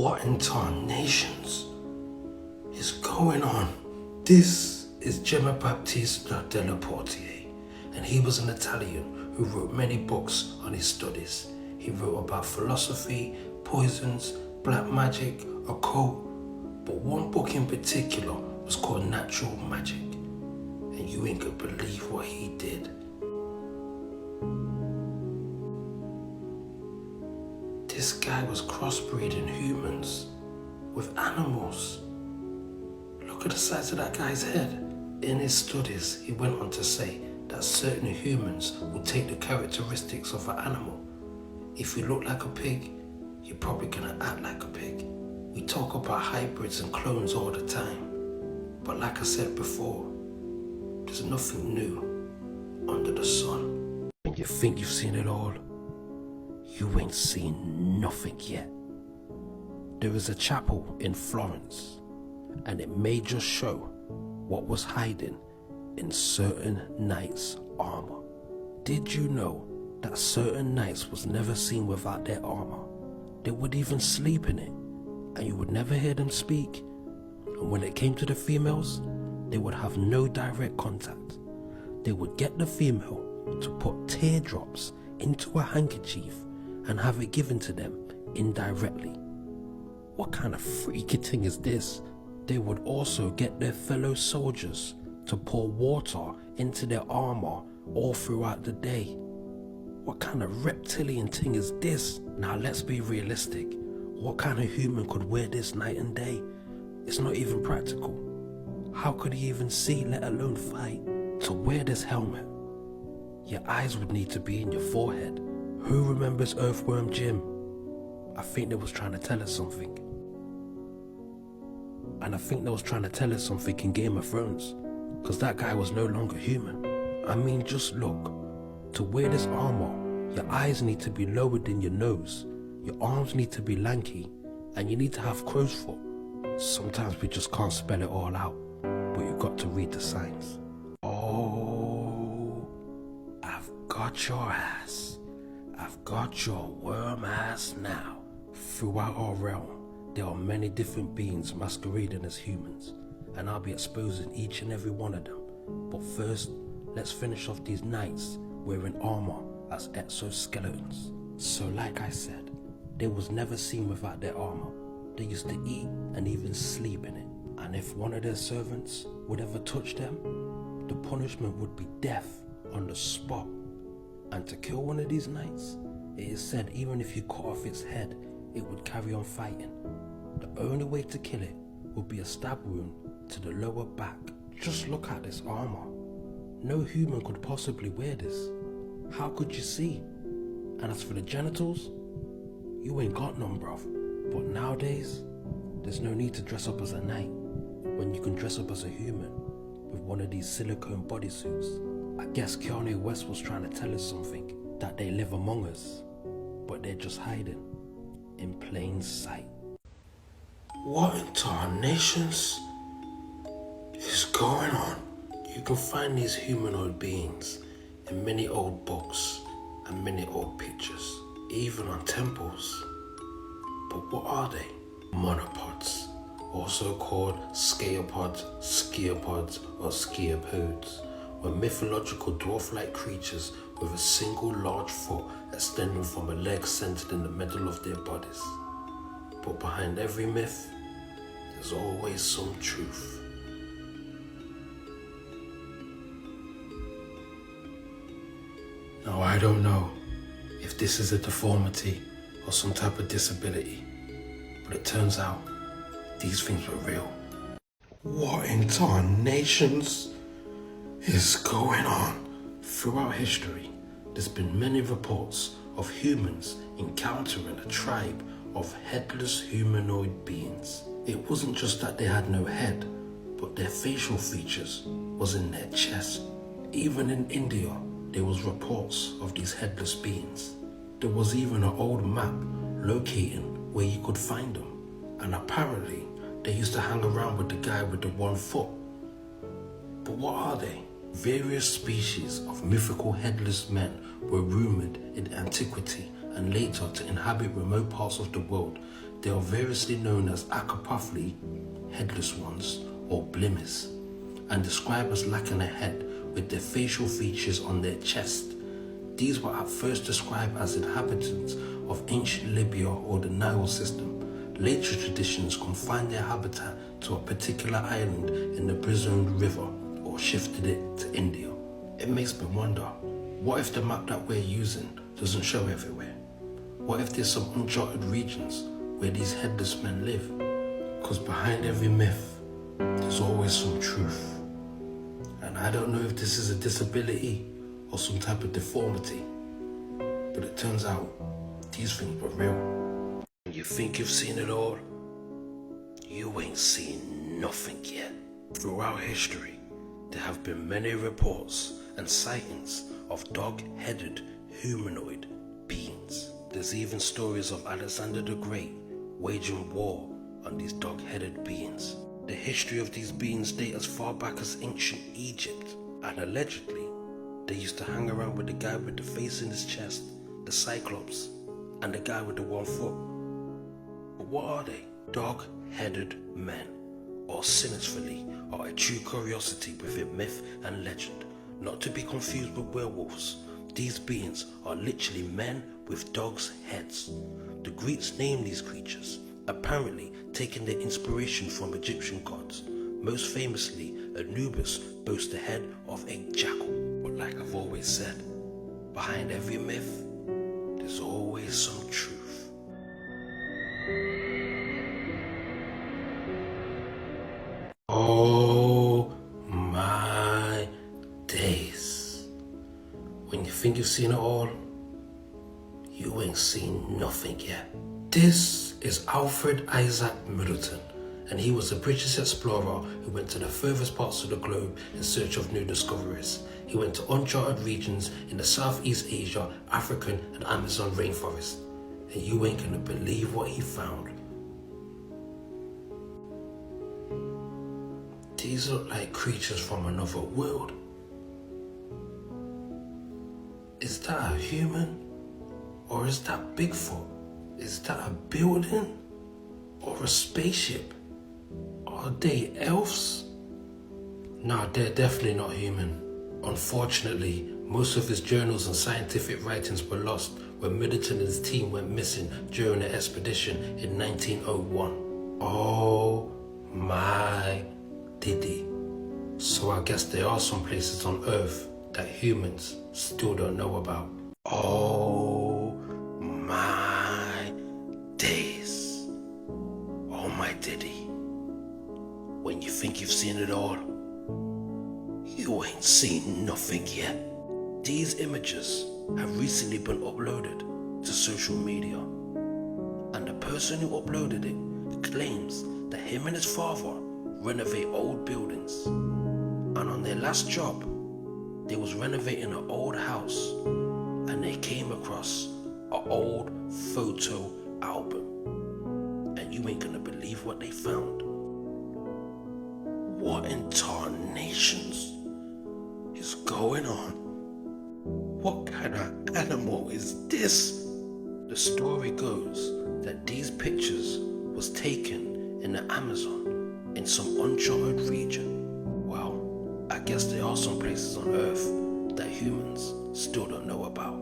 What in tarnations is going on? This is Gemma Batista della Portier, and he was an Italian who wrote many books on his studies. He wrote about philosophy, poisons, black magic, occult, but one book in particular was called Natural Magic, and you ain't gonna believe what he did. This guy was crossbreeding humans with animals. Look at the size of that guy's head. In his studies, he went on to say that certain humans will take the characteristics of an animal. If you look like a pig, you're probably gonna act like a pig. We talk about hybrids and clones all the time, but like I said before, there's nothing new under the sun. When you think you've seen it all, you ain't seen nothing yet. There is a chapel in Florence, and it may just show what was hiding in certain knights' armor. Did you know that certain knights was never seen without their armor? They would even sleep in it, and you would never hear them speak. And when it came to the females, they would have no direct contact. They would get the female to put teardrops into a handkerchief and have it given to them indirectly. What kind of freaky thing is this? They would also get their fellow soldiers to pour water into their armor all throughout the day. What kind of reptilian thing is this? Now let's be realistic. What kind of human could wear this night and day? It's not even practical. How could he even see, let alone fight? To wear this helmet, your eyes would need to be in your forehead. Who remembers Earthworm Jim? I think they was trying to tell us something. And I think they was trying to tell us something in Game of Thrones, because that guy was no longer human. I mean, just look. To wear this armor, your eyes need to be lower than your nose, your arms need to be lanky, and you need to have crow's foot. Sometimes we just can't spell it all out, but you've got to read the signs. Oh, I've got your ass. I've got your worm ass now. Throughout our realm, there are many different beings masquerading as humans, and I'll be exposing each and every one of them. But first, let's finish off these knights wearing armor as exoskeletons. So like I said, they was never seen without their armor. They used to eat and even sleep in it. And if one of their servants would ever touch them, the punishment would be death on the spot. And to kill one of these knights, it is said even if you cut off its head, it would carry on fighting. The only way to kill it would be a stab wound to the lower back. Just look at this armor. No human could possibly wear this. How could you see? And as for the genitals, you ain't got none, bruv. But nowadays, there's no need to dress up as a knight when you can dress up as a human with one of these silicone bodysuits. I guess Kanye West was trying to tell us something, that they live among us, but they're just hiding in plain sight. What in tarnations is going on? You can find these humanoid beings in many old books and many old pictures, even on temples. But what are they? Monopods, also called scaeopods, sciapods, or sciapodes, were mythological dwarf-like creatures with a single large foot extending from a leg centered in the middle of their bodies. But behind every myth, there's always some truth. Now I don't know if this is a deformity or some type of disability, but it turns out these things were real. What in tarnations is going on? Throughout history, there's been many reports of humans encountering a tribe of headless humanoid beings. It wasn't just that they had no head, but their facial features was in their chest. Even in India, there was reports of these headless beings. There was even an old map locating where you could find them, and apparently they used to hang around with the guy with the one foot. But what are they? Various species of mythical headless men were rumored in antiquity and later to inhabit remote parts of the world They are variously known as acropophily, headless ones, or blimmies, and described as lacking a head with their facial features on their chest. These were at first described as inhabitants of ancient Libya or the Nile system. Later traditions confined their habitat to a particular island in the Brisbane River or shifted it to India. It makes me wonder, what if the map that we're using doesn't show everywhere? What if there's some uncharted regions where these headless men live? Because behind every myth, there's always some truth. And I don't know if this is a disability or some type of deformity, but it turns out these things were real. And you think you've seen it all? You ain't seen nothing yet. Throughout history, there have been many reports and sightings of dog-headed humanoid beings. There's even stories of Alexander the Great waging war on these dog-headed beings. The history of these beings date as far back as ancient Egypt, and allegedly, they used to hang around with the guy with the face in his chest, the Cyclops, and the guy with the one foot. But what are they? Dog-headed men, or sinisterly, are a true curiosity within myth and legend, not to be confused with werewolves. These beings are literally men with dogs' heads. The Greeks named these creatures, apparently taking their inspiration from Egyptian gods. Most famously, Anubis boasts the head of a jackal. But like I've always said, behind every myth, there's always some truth. Oh my days. When you think you've seen it all, you ain't seen nothing yet. This is Alfred Isaac Middleton, and he was a British explorer who went to the furthest parts of the globe in search of new discoveries. He went to uncharted regions in the Southeast Asia, African and Amazon rainforest, and you ain't gonna believe what he found. These look like creatures from another world. Is that a human? Or is that Bigfoot? Is that a building? Or a spaceship? Are they elves? Nah, they're definitely not human. Unfortunately, most of his journals and scientific writings were lost when Middleton and his team went missing during an expedition in 1901. Oh my diddy. So I guess there are some places on Earth that humans still don't know about. Oh my days. Oh my diddy. When you think you've seen it all, you ain't seen nothing yet. These images have recently been uploaded to social media, and the person who uploaded it claims that him and his father renovate old buildings, and on their last job they was renovating an old house and they came across an old photo album, and you ain't gonna believe what they found. What in tarnations is going on? What kind of animal is this? The story goes that these pictures was taken in the Amazon in some uncharted region. Well, I guess there are some places on Earth that humans still don't know about.